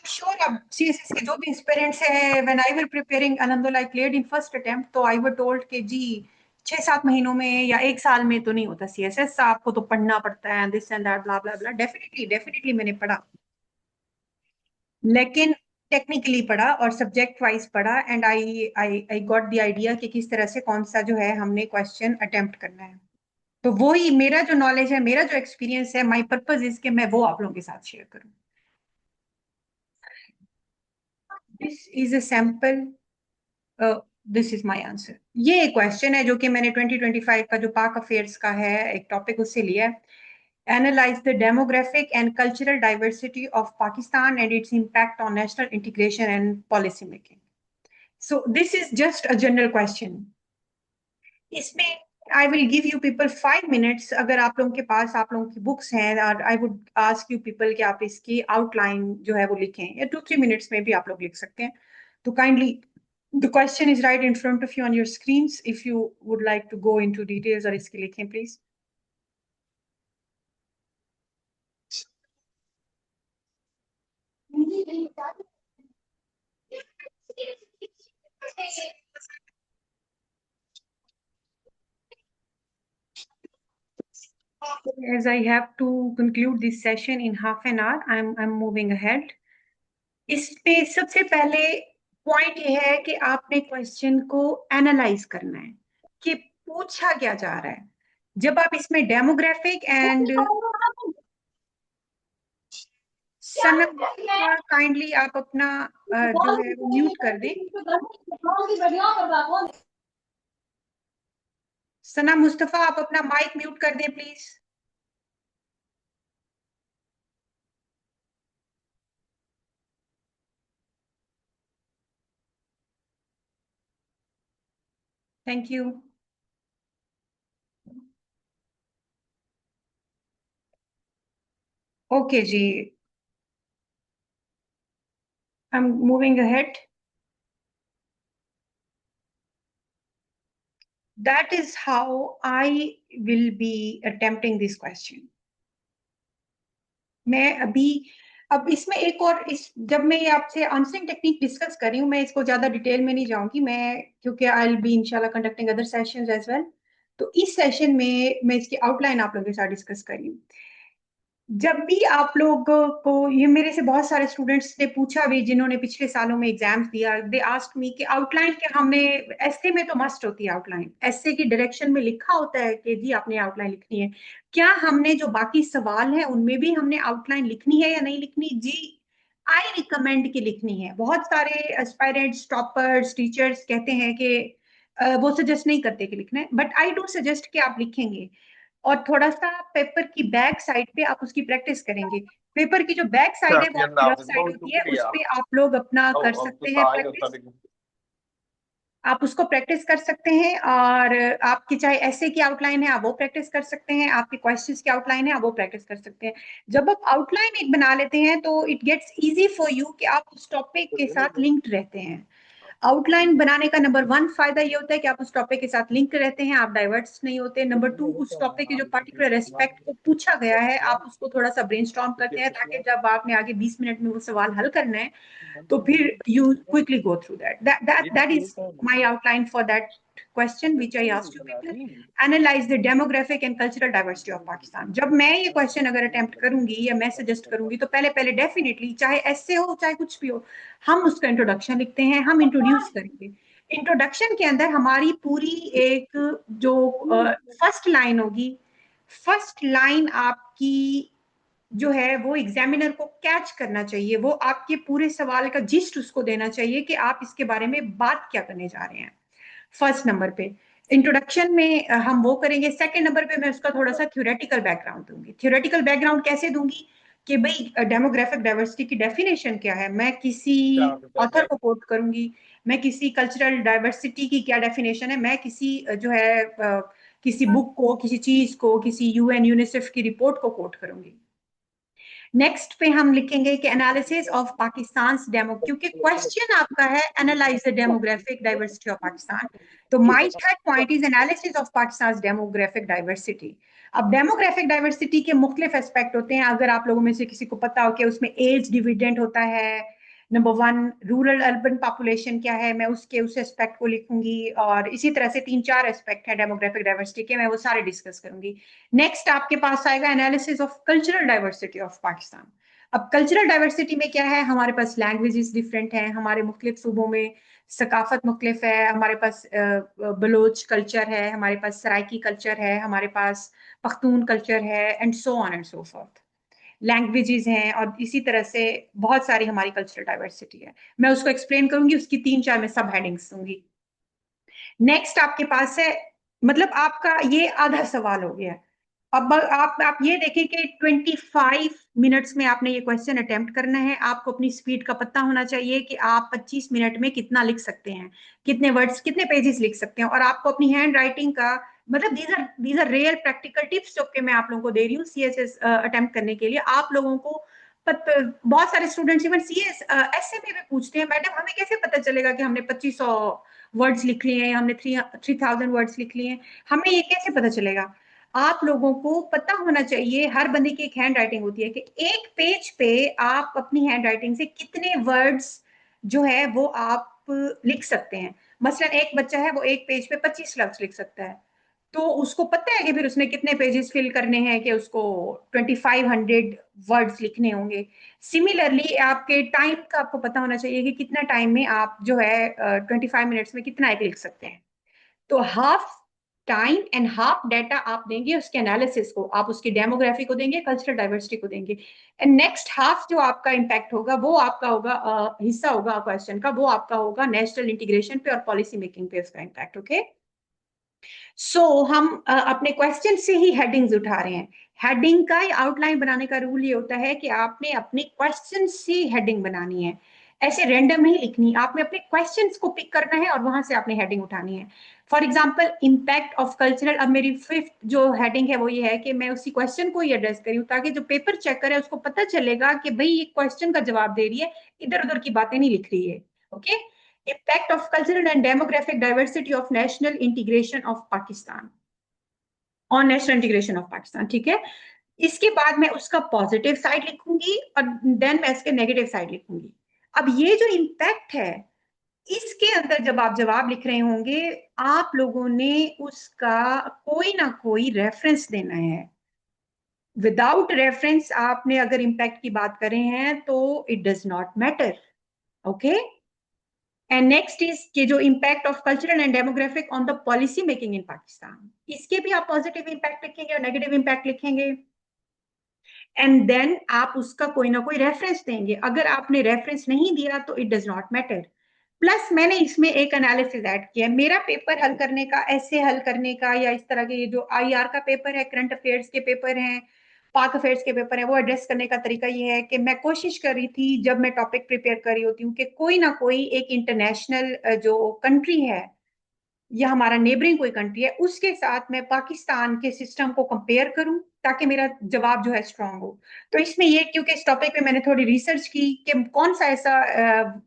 Sure अब CSS के जो भी एस्पिरेंट्स है, व्हेन आई वर प्रिपेयरिंग अल्हम्दुलिल्लाह आई क्लियर्ड इन फर्स्ट अटेम्प्ट, तो आई वर टोल्ड कि जी 6-7 महीनों में या 1 साल में तो नहीं होता सीएसएस, आपको तो पढ़ना पड़ता है, this and that blah blah blah. Definitely definitely मैंने पढ़ा, लेकिन टेक्निकली पढ़ा और सब्जेक्ट वाइज पढ़ा, and I got the idea कि किस तरह से कौन सा जो है हमने क्वेश्चन अटेम्प्ट करना है। तो वो ही मेरा जो नॉलेज है, मेरा जो एक्सपीरियंस है, माय पर्पस इज कि मैं वो आप लोगों के साथ शेयर करूं। This is a sample, this is my answer. ये एक क्वेश्चन है जो कि मैंने 2025 का जो पाक अफेयर्स का है एक टॉपिक, उससे लिया है। Analyze the demographic and cultural diversity of Pakistan and its impact on national integration and policy making. So this is just a general question. इसमें I will give you people 5 minutes, अगर आप लोगों के पास आप लोगों की बुक्स हैं, और I would ask you people कि आप इसकी आउटलाइन जो है वो लिखें, या 2-3 मिनट्स में भी आप लोग लिख सकते हैं। तो kindly the question is right in front of you on your screens, if you would like to go into details, और इसकी लिखें please. As I have to conclude this session in half an hour, I'm moving ahead. इस पे सबसे पहले point ये है कि आपने क्वेश्चन को एनालाइज करना है कि पूछा क्या जा रहा है। जब आप इसमें डेमोग्राफिक एंड सनम, काइंडली आप अपना जो है वो म्यूट कर दें। सना मुस्तफा, आप अपना माइक म्यूट कर दें प्लीज। Thank you. ओके जी, I am moving ahead. That is how I will be attempting this question. मैं अभी अब इसमें एक और जब मैं ये आपसे आंसरिंग टेक्निक डिस्कस कर रही हूँ, मैं इसको ज्यादा डिटेल में नहीं जाऊंगी मैं, क्योंकि आई विल बी इंशाल्लाह conducting other sessions as well. तो इस सेशन में मैं इसकी आउटलाइन आप लोगों के साथ डिस्कस कर रही हूँ। जब भी आप लोग को, ये मेरे से बहुत सारे स्टूडेंट्स ने पूछा भी जिन्होंने पिछले सालों में एग्जाम्स दिया, दे आस्क्ड मी कि आउटलाइन के हमने, एस्से में तो मस्ट होती है आउटलाइन, एस्से की डायरेक्शन में लिखा होता है कि जी आपने आउटलाइन लिखनी है, क्या हमने जो बाकी सवाल है उनमें भी हमने आउटलाइन लिखनी है या नहीं लिखनी? जी आई रिकमेंड की लिखनी है। बहुत सारे एस्पायरेंट्स, टॉपर्स, टीचर्स कहते हैं कि वो सजेस्ट नहीं करते कि लिखना है, बट आई डू सजेस्ट कि आप लिखेंगे, और थोड़ा सा पेपर की बैक साइड पे आप उसकी प्रैक्टिस करेंगे। पेपर की जो बैक साइड है वो आपकी रफ साइड होती है, उस पे आप लोग अपना कर सकते हैं प्रैक्टिस, आप उसको प्रैक्टिस कर सकते हैं। और आपकी चाहे ऐसे की आउटलाइन है आप वो प्रैक्टिस कर सकते हैं, आपके क्वेश्चंस की आउटलाइन है आप वो प्रैक्टिस कर सकते हैं। जब आप आउटलाइन एक बना लेते हैं तो it gets easy for you कि आप उस टॉपिक के साथ लिंक्ड रहते हैं। आउटलाइन बनाने का नंबर 1 फायदा ये होता है कि आप उस टॉपिक के साथ लिंक रहते हैं, आप डाइवर्ट्स नहीं होते। नंबर 2, उस टॉपिक के जो पर्टिकुलर एस्पेक्ट को पूछा गया है आप उसको थोड़ा सा ब्रेनस्टॉर्म करते हैं, ताकि जब आपने आगे 20 मिनट में वो सवाल हल करना है तो फिर you quickly go through that. That is my outline for that question which I asked you people. Analyze the demographic and cultural diversity of Pakistan. जब मैं ये क्वेश्चन अगर अटेम्प्ट करूंगी या मैं सजेस्ट करूंगी तो पहले पहले डेफिनेटली, चाहे ऐसे हो चाहे कुछ भी हो, हम उसका इंट्रोडक्शन लिखते हैं, हम इंट्रोड्यूस करेंगे। इंट्रोडक्शन के अंदर हमारी पूरी एक जो फर्स्ट लाइन होगी, फर्स्ट लाइन आपकी जो है वो एग्जामिनर को कैच करना चाहिए, वो आपके पूरे सवाल का जिस्ट उसको देना चाहिए कि आप इसके बारे में बात क्या करने जा रहे हैं। फर्स्ट नंबर पे इंट्रोडक्शन में हम वो करेंगे। सेकंड नंबर पे मैं उसका थोड़ा सा थ्योरेटिकल बैकग्राउंड दूंगी। थ्योरेटिकल बैकग्राउंड कैसे दूंगी कि भाई डेमोग्राफिक डाइवर्सिटी की डेफिनेशन क्या है, मैं किसी ऑथर को कोट करूंगी, मैं किसी कल्चरल डाइवर्सिटी की क्या डेफिनेशन है, मैं किसी जो है किसी बुक को, किसी चीज को, किसी यूएन यूनिसेफ की रिपोर्ट को कोट करूंगी। नेक्स्ट पे हम लिखेंगे कि एनालिसिस ऑफ पाकिस्तान डेमो, क्योंकि क्वेश्चन आपका है analyse the demographic diversity of Pakistan. तो my third point is analysis of Pakistan demographic diversity. अब डेमोग्राफिक डाइवर्सिटी के मुख्तलिफ एस्पेक्ट होते हैं, अगर आप लोगों में से किसी को पता हो कि उसमें एज डिविडेंड होता है, number one, rural urban population क्या है, मैं उसके उस एस्पेक्ट को लिखूंगी, और इसी तरह से 3-4 एस्पेक्ट है डेमोग्राफिक डाइवर्सिटी के, मैं वो सारे डिस्कस करूंगी। नेक्स्ट आपके पास आएगा analysis of cultural diversity of Pakistan. अब कल्चरल डाइवर्सिटी में क्या है, हमारे पास लैंग्वेजेस डिफरेंट हैं, हमारे मुख्तलिफ सूबों में सकाफत मुख्तलिफ है, हमारे पास बलोच कल्चर है, हमारे पास सराइकी कल्चर है, हमारे पास पख्तून कल्चर है, and so on and so fourth. Languages हैं, और इसी तरह से बहुत सारी हमारी कल्चरल डाइवर्सिटी है। मैं उसको एक्सप्लेन करूंगी, उसकी 3-4 में सब हेडिंग्स दूंगी। नेक्स्ट आपके पास है, मतलब आपका ये आधा सवाल हो गया। अब आप ये देखें कि 25 मिनट्स में आपने ये क्वेश्चन अटेम्प्ट करना है। आपको अपनी स्पीड का पता होना चाहिए कि आप 25 मिनट में कितना लिख सकते हैं, कितने वर्ड्स, कितने पेजेस लिख सकते हैं। और आपको अपनी हैंड राइटिंग का, मतलब these are real practical tips जो कि मैं आप लोगों को दे रही हूँ सीएसएस अटेम्प्ट करने के लिए। आप लोगों को बहुत सारे स्टूडेंट्स इवन सीएस ऐसे में भी पूछते हैं, मैडम हमें कैसे पता चलेगा कि हमने 2500 वर्ड्स लिख लिए हैं, हमने 3000 वर्ड्स लिख लिए हैं, हमें ये कैसे पता चलेगा? आप लोगों को पता होना चाहिए, हर बंदे की एक हैंड राइटिंग होती है, कि एक पेज पे आप अपनी हैंड राइटिंग से कितने वर्ड्स जो है वो आप लिख सकते हैं। मसलन एक बच्चा है, वो एक पेज पे 25 लफ्ज लिख सकता है, तो उसको पता है कि फिर उसने कितने पेजेस फिल करने हैं, कि उसको 2500 वर्ड्स लिखने होंगे। सिमिलरली आपके टाइम का आपको पता होना चाहिए कि कितना टाइम में आप जो है 25 मिनट्स में कितना एक लिख सकते हैं। तो half time and half data आप देंगे उसके एनालिसिस को, आप उसकी डेमोग्राफी को देंगे, कल्चरल डाइवर्सिटी को देंगे, एंड नेक्स्ट हाफ जो आपका इंपैक्ट होगा वो आपका होगा हिस्सा होगा क्वेश्चन का, वो आपका होगा नेशनल इंटीग्रेशन पे और पॉलिसी मेकिंग पे उसका इम्पैक्ट। ओके, सो हम अपने क्वेश्चन से ही हेडिंग्स उठा रहे हैं। हेडिंग का आउटलाइन बनाने का रूल ये होता है कि आपने अपने क्वेश्चन से हेडिंग बनानी है, ऐसे रैंडम नहीं लिखनी, आपने अपने क्वेश्चंस को पिक करना है और वहां से आपने हेडिंग उठानी है। For example impact of cultural, अब मेरी फिफ्थ जो हेडिंग है वो ये है कि मैं उसी क्वेश्चन को ही एड्रेस करी हूँ, ताकि जो पेपर चेक करे उसको पता चलेगा कि भाई ये क्वेश्चन का जवाब दे रही है, इधर उधर की बातें नहीं लिख रही है। Okay, impact of cultural and demographic diversity of national integration of Pakistan, on national integration of Pakistan, ठीक है। इसके बाद मैं उसका पॉजिटिव साइड लिखूंगी और देन मैं इसके नेगेटिव साइड लिखूंगी। अब ये जो इम्पैक्ट है, इसके अंदर जब आप जवाब लिख रहे होंगे, आप लोगों ने उसका कोई ना कोई रेफरेंस देना है। विदाउट रेफरेंस आपने अगर इम्पैक्ट की बात करें हैं तो it does not matter. Okay, and next is कि जो impact of cultural and demographic on the policy making इन पाकिस्तान, इसके भी आप पॉजिटिव इम्पैक्ट लिखेंगे और नेगेटिव इम्पैक्ट लिखेंगे, एंड देन आप उसका कोई ना कोई रेफरेंस देंगे। अगर आपने रेफरेंस नहीं दिया तो it does not matter. Plus मैंने इसमें एक एनालिसिस ऐड किया है। मेरा पेपर हल करने का, ऐसे हल करने का, या इस तरह के ये जो आईआर का पेपर है, करंट अफेयर्स के पेपर हैं, पाक अफेयर्स के पेपर है, वो एड्रेस करने का तरीका ये है कि मैं कोशिश कर रही थी जब मैं टॉपिक प्रिपेयर कर रही होती हूँ कि कोई ना कोई एक इंटरनेशनल जो कंट्री है या हमारा नेबरिंग कोई कंट्री है, उसके साथ मैं पाकिस्तान के सिस्टम को कंपेयर करूं, ताकि मेरा जवाब जो है स्ट्रांग हो। तो इसमें ये, क्योंकि इस टॉपिक पे मैंने थोड़ी रिसर्च की कि कौन सा ऐसा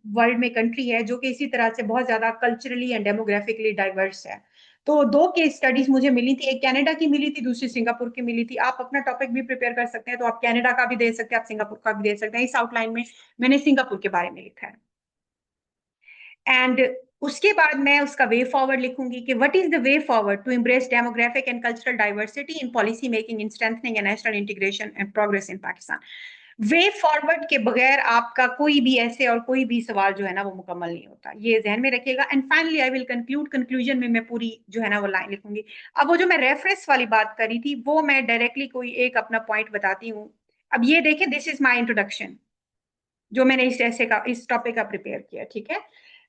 वर्ल्ड में कंट्री है जो कि इसी तरह से बहुत ज्यादा कल्चरली एंड डेमोग्राफिकली डाइवर्स है। तो दो केस स्टडीज मुझे मिली थी, एक कनाडा की मिली थी, दूसरी सिंगापुर की मिली थी। आप अपना टॉपिक भी प्रिपेयर कर सकते हैं, तो आप कनाडा का भी दे सकते हैं, आप सिंगापुर का भी दे सकते हैं। इस आउटलाइन में मैंने सिंगापुर के बारे में लिखा है। एंड उसके बाद मैं उसका वे फॉरवर्ड लिखूंगी कि what is the way forward to embrace demographic and cultural diversity in policy making in strengthening and national integration and progress in Pakistan. Way forward के बगैर आपका कोई भी ऐसे और कोई भी सवाल जो है ना वो मुकम्मल नहीं होता, ये ध्यान में रखिएगा। And finally I will conclude, conclusion में मैं पूरी जो है ना वो लाइन लिखूंगी। अब वो जो मैं रेफरेंस वाली बात करी थी, वो मैं डायरेक्टली कोई एक अपना पॉइंट बताती हूँ। अब ये देखें, दिस इज माई इंट्रोडक्शन जो मैंने इस ऐसे का, इस टॉपिक का प्रिपेयर किया, ठीक है।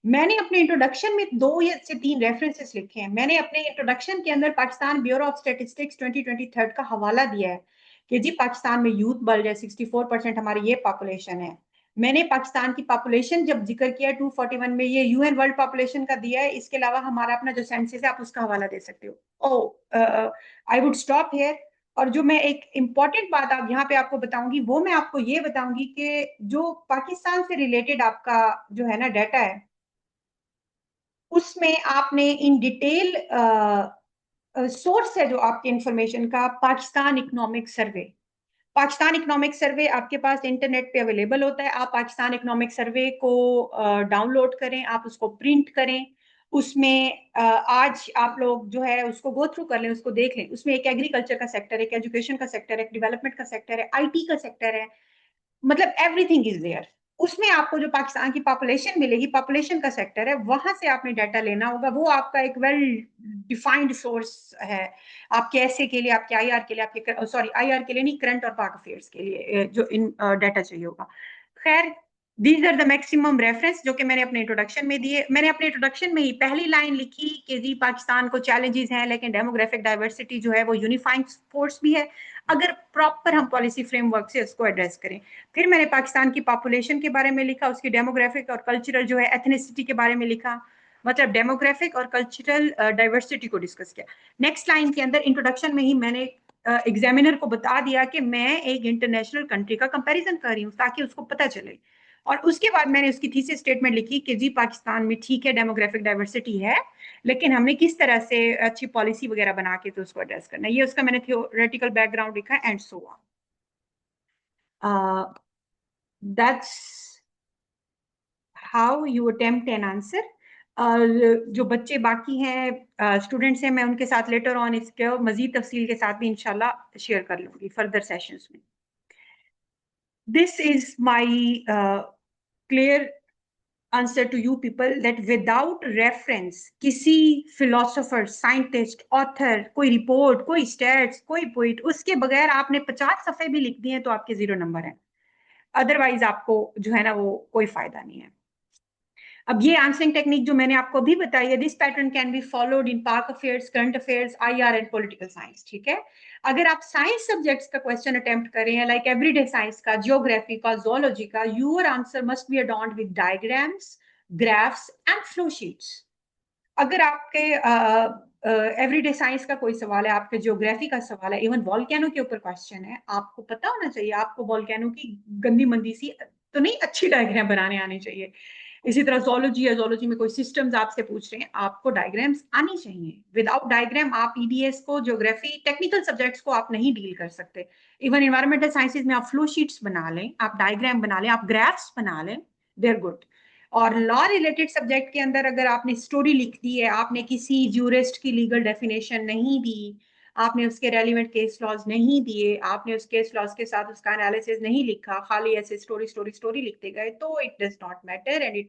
मैंने अपने इंट्रोडक्शन में 2 या 3 रेफरेंसेस लिखे हैं। मैंने अपने इंट्रोडक्शन के अंदर पाकिस्तान ब्यूरो ऑफ स्टैटिस्टिक्स 2023 का हवाला दिया है कि जी पाकिस्तान में यूथ बढ़ जाए, 64% हमारी ये पॉपुलेशन है। मैंने पाकिस्तान की पॉपुलेशन जब जिक्र किया 241 में, ये यूएन वर्ल्ड पॉपुलेशन का दिया है। इसके अलावा हमारा अपना जो सेंसस है, आप उसका हवाला दे सकते हो। ओ, आई वुड स्टॉप हियर। और जो मैं एक इंपॉर्टेंट बात आप यहाँ पे आपको बताऊंगी, वो मैं आपको ये बताऊंगी कि जो पाकिस्तान से रिलेटेड आपका जो है ना डाटा है, उसमें आपने इन डिटेल सोर्स है जो आपके इंफॉर्मेशन का, Pakistan economic survey. Pakistan economic survey आपके पास इंटरनेट पे अवेलेबल होता है। आप पाकिस्तान इकोनॉमिक सर्वे को डाउनलोड करें, आप उसको प्रिंट करें। उसमें आज आप लोग जो है उसको गो थ्रू कर लें, उसको देख लें। उसमें एक एग्रीकल्चर का सेक्टर है, एक एजुकेशन का सेक्टर है, एक डेवलपमेंट का सेक्टर है, आईटी का सेक्टर है, मतलब एवरीथिंग इज देयर। उसमें आपको जो पाकिस्तान की पॉपुलेशन मिलेगी, पॉपुलेशन का सेक्टर है, वहां से आपने डाटा लेना होगा। वो आपका एक वेल डिफाइंड सोर्स है आपके ऐसे के लिए, आपके आईआर के लिए, आपके सॉरी आईआर के लिए नहीं, करंट और पाक अफेयर्स के लिए जो इन डाटा चाहिए होगा। खैर, these are the maximum reference जो कि मैंने अपने इंट्रोडक्शन में दिए। मैंने अपने इंट्रोडक्शन में ही पहली लाइन लिखी कि जी पाकिस्तान को चैलेंजेस हैं, लेकिन डेमोग्राफिक डाइवर्सिटी जो है वो यूनिफाइंग फोर्स भी है, अगर प्रॉपर हम पॉलिसी फ्रेमवर्क से उसको एड्रेस करें। फिर मैंने पाकिस्तान की पॉपुलेशन के बारे में लिखा, उसकी डेमोग्राफिक और कल्चरल जो है एथनिसिटी के बारे में लिखा, मतलब डेमोग्राफिक और कल्चरल डाइवर्सिटी को डिस्कस किया। नेक्स्ट लाइन के अंदर इंट्रोडक्शन में ही मैंने एग्जामिनर को बता दिया कि मैं एक इंटरनेशनल कंट्री का कंपैरिजन कर रही हूँ, ताकि उसको पता चले। और उसके बाद मैंने उसकी थीसिस स्टेटमेंट लिखी कि जी पाकिस्तान में ठीक है डेमोग्राफिक डाइवर्सिटी है, लेकिन हमने किस तरह से अच्छी पॉलिसी वगैरह बना के तो उसको एड्रेस करना है, ये उसका मैंने थियोरेटिकल बैकग्राउंड लिखा and so on. That's how you attempt an answer. जो बच्चे बाकी हैं स्टूडेंट्स हैं, मैं उनके साथ लेटर ऑन इसके मजीद तफसील के साथ भी इंशाल्लाह शेयर कर लूंगी फर्दर सेशंस में। This is my clear answer to you people that without reference किसी फिलोसोफर, साइंटिस्ट, ऑथर, कोई रिपोर्ट, कोई स्टैट्स, कोई पोइट, उसके बगैर आपने 50 सफ़े भी लिख दिए तो आपके 0 नंबर हैं। अदरवाइज आपको जो है ना वो कोई फायदा नहीं है। अब ये आंसरिंग टेक्निक जो मैंने आपको अभी बताई है, this pattern can be followed in park affairs, current affairs, IR and political science. ठीक है, अगर आप साइंस सब्जेक्ट्स का क्वेश्चन अटेम्प्ट करें हैं, लाइक एवरीडे साइंस का, जियोग्राफी का, जोलॉजी का, your answer must be adorned with diagrams, graphs and flow sheets. अगर आपके एवरीडे साइंस का कोई सवाल है, आपके ज्योग्राफी का सवाल है, इवन वॉल्केनो के ऊपर क्वेश्चन है, आपको पता होना चाहिए, आपको वॉल्केनो की गंदी मंदी सी तो नहीं, अच्छी डायग्राम बनाने आनी चाहिए। इसी तरह जोलॉजी है, जोलॉजी में कोई सिस्टम्स आपसे पूछ रहे हैं, आपको डायग्राम्स आनी चाहिए। विदाउट डायग्राम आप ईडीएस को, ज्योग्राफी, टेक्निकल सब्जेक्ट्स को आप नहीं डील कर सकते। इवन इन्वायरमेंटल साइंसेज में आप फ्लो शीट्स बना लें, आप डायग्राम बना लें, आप ग्राफ्स बना लें, देर गुड। और लॉ रिलेटेड सब्जेक्ट के अंदर अगर आपने स्टोरी लिख दी है, आपने किसी जूरिस्ट की लीगल डेफिनेशन नहीं दी, आपने उसके रेलिवेंट केस लॉज नहीं दिए, आपने उस केस लॉज के साथ उसका एनालिसिस नहीं लिखा, खाली ऐसे स्टोरी स्टोरी स्टोरी लिखते गए, तो it does not matter and it